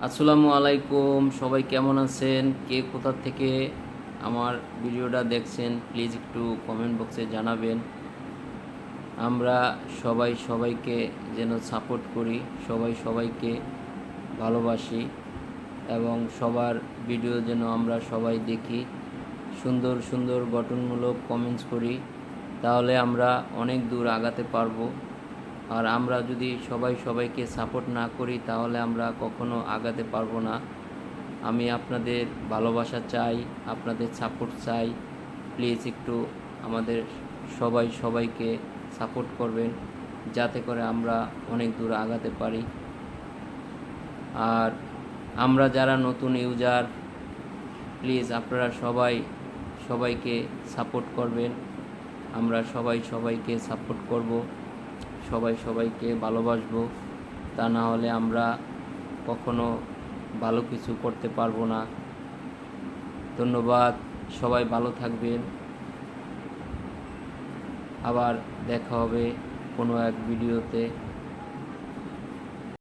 আসসালামু আলাইকুম, সবাই কেমন আছেন? কে কোথা থেকে আমার ভিডিওটা দেখছেন প্লিজ একটু কমেন্ট বক্সে জানাবেন। আমরা সবাই সবাইকে যেন সাপোর্ট করি, সবাই সবাইকে ভালোবাসি এবং সবার ভিডিও যেন আমরা সবাই দেখি, সুন্দর সুন্দর গঠনমূলক কমেন্টস করি, তাহলে আমরা অনেক দূর আগাতে পারবো। আর আমরা যদি সবাই সবাইকে সাপোর্ট না করি তাহলে আমরা কখনো আগাতে পারবো না। আমি আপনাদের ভালোবাসা চাই, আপনাদের সাপোর্ট চাই। প্লিজ একটু আমাদের সবাই সবাইকে সাপোর্ট করবেন, যাতে করে আমরা অনেক দূর আগাতে পারি। আর আমরা যারা নতুন ইউজার, প্লিজ আপনারা সবাই সবাইকে সাপোর্ট করবেন। আমরা সবাই সবাইকে সাপোর্ট করব, সবাই সবাইকে ভালোবাসবো। তা না হলে আমরা কখনো ভালো কিছু করতে পারবো না। ধন্যবাদ, সবাই ভালো থাকবেন। আবার দেখা হবে কোনো এক ভিডিওতে।